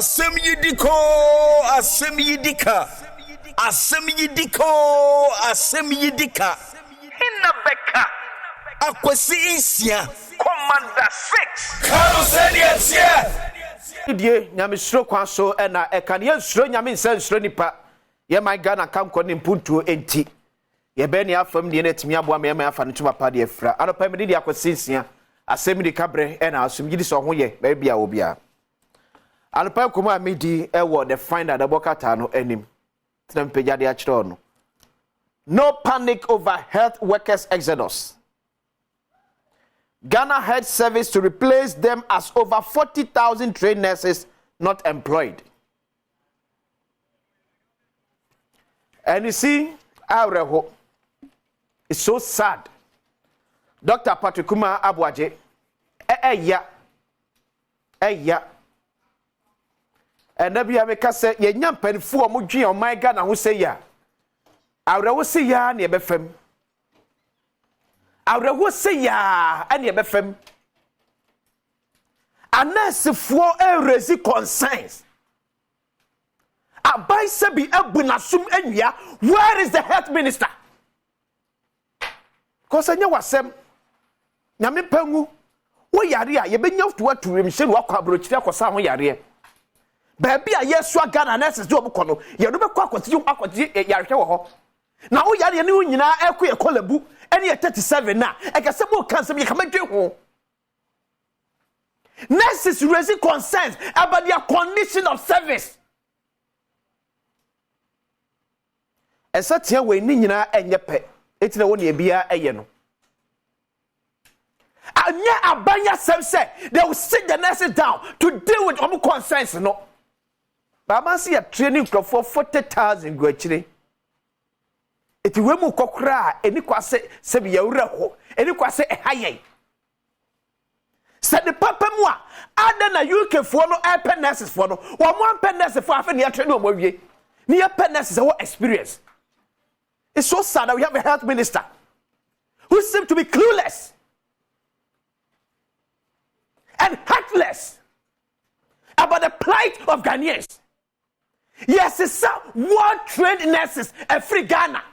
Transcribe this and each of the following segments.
Asem yidiko, asem yidika. Asem yidiko, asem yidika. Inna beka. Akwesi insia. Commander 6. Kano senior. Die nyame suro kwa so na ekane ye suro nyame nsa suro nipa ye my Ghana kanko ne mpuntuo enti ye be ne afam ne netimi aboa me afa ne tuma pa de afra anopa me de akosinsia asem di kabre na asum gidi so ho ye ba bia obia anopa kuma medi ewo the finder the bokata no anim tena mpagya de a kire no. No panic over health workers exodus. Ghana Health Service to replace them as over 40,000 trained nurses not employed. And you see, it's so sad. Dr. Patrick Kuma Abuaje, and Nabi Ameka said, ye nyampen fu omudwi on my Ghana who say ya. Awrewo say ya ne befem. Awrewo say ya and ye befem. Anase for a raise concerns. Abai sebi ebunasum enwia. Where is the health minister? Cause anya wasem. Nyame pangu. Wo yare a ye benya to aturim hye no akwa brochiri akosa ho yare. Baby a yesua Ghana nurses do obukọ no. Ye no bekọ akwati yarehwe wo ho. Na wo yare ne wo nyina ekọ ye kolabu ene 37 na. Ekase mo kanse ye kamadwe ho. Nurses raising concerns about their condition of service. Esa tia we ni nyina enye pe. Etina wo ne bia eye no. Anya abanya say they will sit the nurses down to deal with omu concerns no. Baba see a training for 40,000 go akire. Eti we mu kokra eni kwase se bi yawura ho. Eni kwase ehayen. Said the papa moi, Ada na UK for no air nurses for no. One pen nurses for half a year training on way. Near pen nurses our experience. It's so sad that we have a health minister who seems to be clueless and heartless about the plight of Ghanaians. Yes, it's well-trained nurses and free Ghana.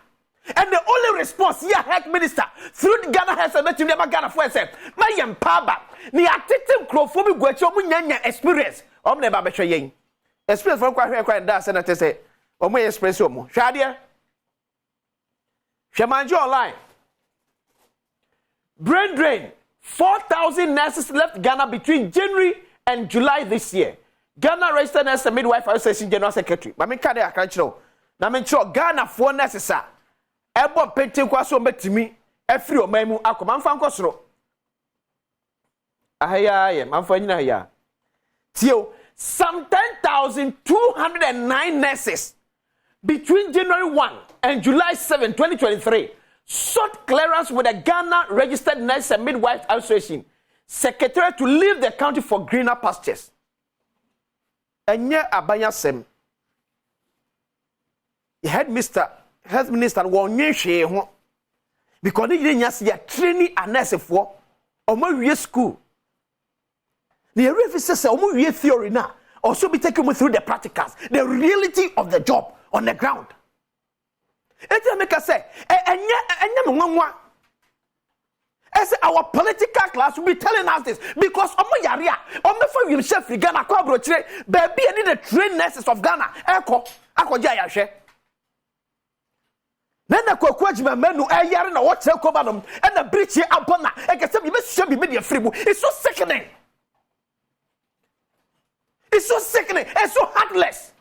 And the only response here, health minister, through the Ghana Health Service, never Ghana for itself. My empaba, ni atete microphone go echo mu nyanya experience. Om never be hwe experience from kwa da senator say, omo experience omo. Hwade. Hwemanjo online. Brain drain. 4,000 nurses left Ghana between January and July this year. Ghana registered nurse and midwife association general secretary. Mama kade akanchiro. Na mencho Ghana for nurses a ebo pete kwaso metimi efiri omamu akoma mfa nkosoro. Ahaya ye manfa nyina ya. Tio some 10,209 nurses between January 1 and July 7, 2023 sought clearance with the Ghana Registered Nurse and Midwife Association secretary to leave the country for greener pastures. Enye abanya sem. He had Mr. Health Minister won hwe ho because he didn't see a training a nurse for omo school. The references say omo wie theory na also be taken through the practicals, the reality of the job on the ground. Eti make say enye nwanwa. As our political class will be telling us this because omo yare a omo fa wi chef Ghana kwa brochire baby any the trained nurses of Ghana akọja ya hwe. Nana kwakwaji menu yare na what tell cover them and the bridge here upon na ekese bi be media free mu. It's so sickening. It's so sickening. It's so heartless.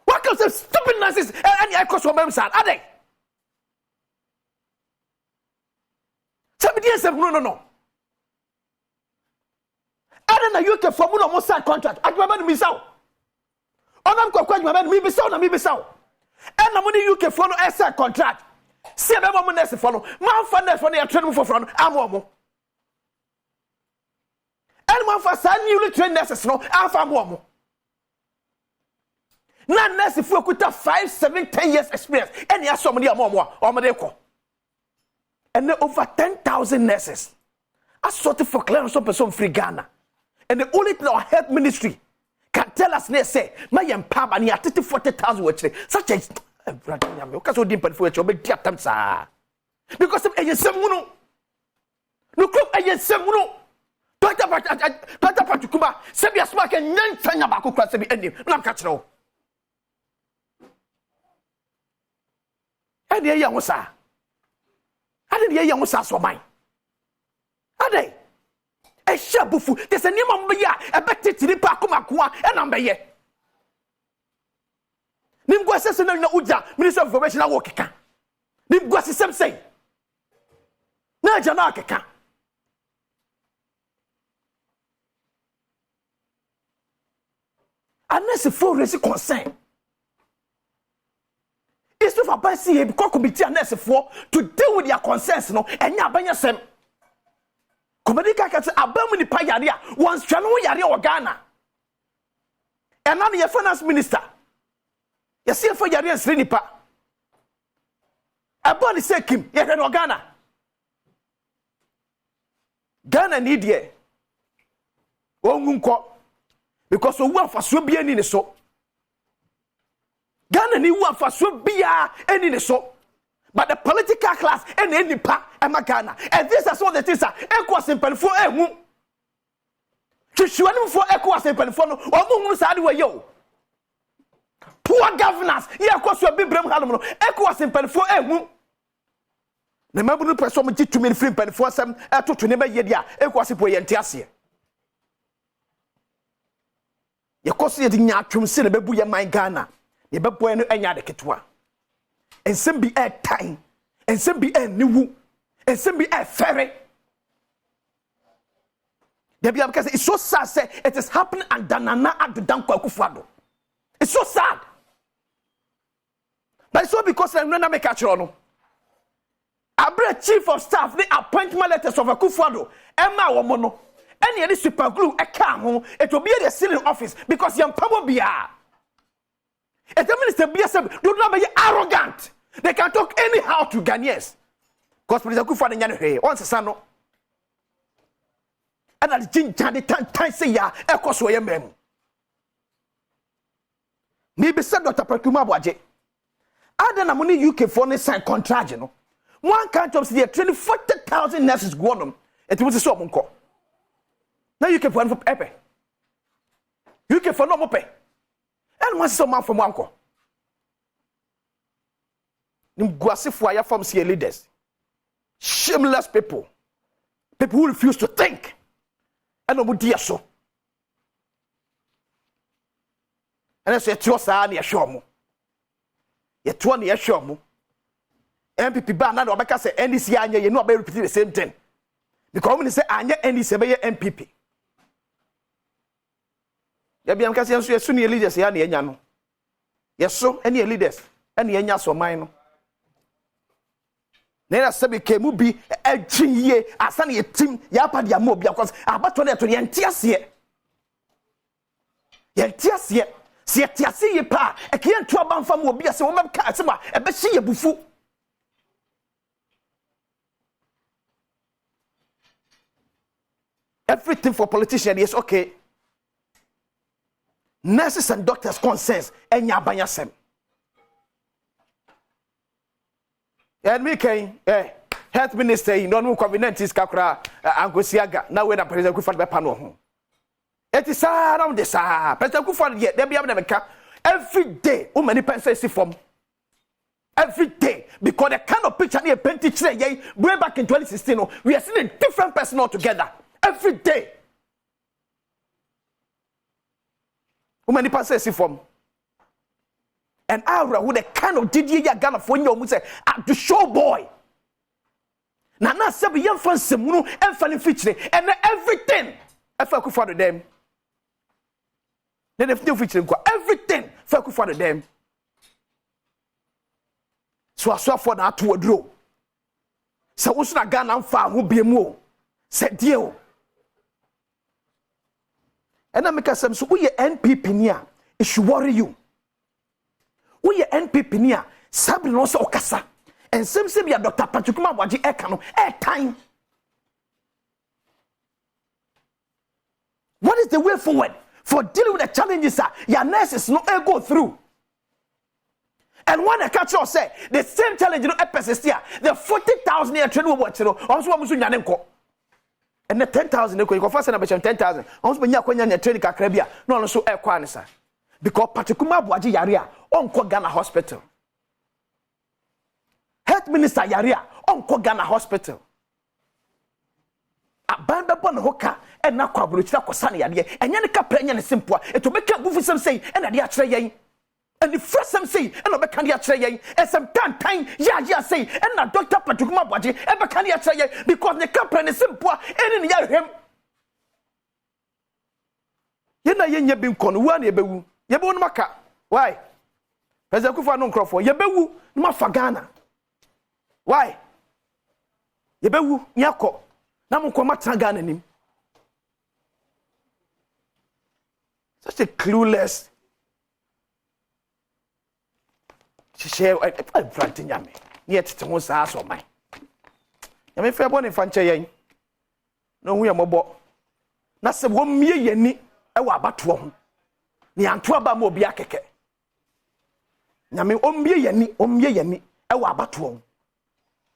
What kind of stupid nonsense and I cost from sad are they? Somebody else no. Ada na UK for mu no mo sign contract. Adwaba no misao. Onam kwakwa adwaba no mi bisao. And na mo ni UK for no sign contract. See be mo nurse for no. Man for nurse for no train for no amo. And man for san newly trained nurses no afa mo. Na nurse for kuta 5, 7, 10 years experience. And ya somebody amo de ko. And over 10,000 nurses are sorted for clearance of person free Ghana. And the only thing our health ministry can tell us, they say, my empower and 40,000 which such as because we didn't for it, because of a semuno. No club a semuno. Pata Patukuba, Sabia Smack and Yan Baku class to be ending. Not catch no. And the young was I didn't hear young was so mine. Are they? A shabufu, there's a name on Baya, a better to the Pakumakua, and I'm Baye. Nimguas no Uja, Minister of Information, I walk. Nimguas is some say. Najanaka. Unless a full race concern. It's not a bad see because committee unless for to deal with their concerns, no, and Yabanya Sem. Comedica can say, Abamini Payaria, once Chano Yari or Ghana. And now your finance minister. You see for Yari and Srinipa. Abani Sekim, yet in Ghana. Ghana need ye. Wongunko. Because we want for so be any so. Ghana ni want for so be any so. But the political class and any pa and Ghana. And this is what the things are. Equal simple for a womb. To show them for equal simple for no or moon side way yo. Poor governors. Yeah, course you be bram halom. Equal simple for a womb. The member no person to me free pen for some to never yedia. Equal simple yentiasia. Ye koso ye dinya atwom se na bebu ye man Ghana ye bebo eno anya de ketwa ensem bi e time ensem bi e niwu ensem bi e fere there be because it's so sad say it is happening and Nana Adom Akufo-Addo. It's so sad, but it's so because I'm not make catch no abre chief of staff the appointment letters of Akufo-Addo Emma womono. Any super glue a car it will be the ceiling office because young power be a minister be do not be arrogant. They can talk anyhow to Ghanaians. Because President Akufo-Addo once a son and at the time say ya a cost way mem. Maybe said Dr. Pakuma Waje. Other money UK for the sign contract, you know. One country of the 40,000 nurses go on them. It was a so call. Now you can for Epe. You can for no more pay. And once some man from Wanko. Nimguasifwaya from CA leaders. Shameless people. People who refuse to think. And no dear so. And I say, Tiosa, near Shomu. Yet 20 years Shomu. MPP ban, and Obaka say, NDC, you know, about repeating the same thing. Because when you say, Anya, NDC, MPP. Yabiam kasi yansu yesu ni leaders ya na enya no. Yeso ene leaders ene enya so man no. Na ya sabi ke mu bi agyiye asa na yetim ya pa dia mo bia because abato na to ye ntiase. Ye ntiase. Se ntiase ye pa e ke ntu abanfa mo bia se wo meka asema e be hye ye bufu. Everything for politicians is okay. Nurses and doctors concerns enya abanyasem. And me can health minister no no covenant is kakra Angosiaga na we na President Akufo-Addo be pa no ho. It is around this President Akufo-Addo there be am na meka every day o many persons see from every day because the kind of picture near painting way back in 2016 we are seeing a different person altogether every day. Many persons see from and Aura with the kind of DDA Ghana for you say at the show boy. Nana said be young fans and funny feature and everything. I felt for them. Then if new feature everything felt for them. So I saw for that to a draw. So what's not Ghana far who be more said deal. And I make some so we NPP near it should worry you. We NPP near Sabri no so okasa. And some say be a Dr. Patrickuma Waji Ekano time. What is the way forward for dealing with the challenges that your nurses no go through? And when the catcher say the same challenge no persist here, the 40,000 year training watch no also want to nyanenko. And the 10,000 ko first na be 10,000. Also be nya kwanya training kakra bia no so e kwa nisa. Because particular boaji yare a onko Ghana hospital. Health minister yare a onko Ghana hospital. Abanda bon hoka e na kwa abrochira kosa ne yade enye ne kapra enye ne simple e to beka gufu sem sei e na de akere yen and the first sem sei e no beka de akere yen e sem tan ya sei e na doctor patukuma boaje e beka de akere yen because ne kapra ne simple e ne ya hwem ye na ye nya bi nkono wa na ye bewu ye bewu no maka why President Kufa no nkrofo ye bewu no mafa Ghana why ye bewu nyako na mo kwama Ghana nim. Such a clueless. She share I planting yame. Yet to won sa so man. Yame fe bone fanche yen. No hu yamobo. Na se wo mie yani e wa abato ho. Ni anto aba ma obi akeke. Nyame o mie yani e wa abato ho.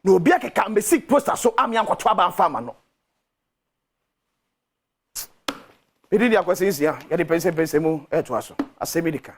Na obi akeka mbesi poster so am yankoto aba mfa ma no. Idi dia kwese nsia ya de pense mu eto aso Asem yidika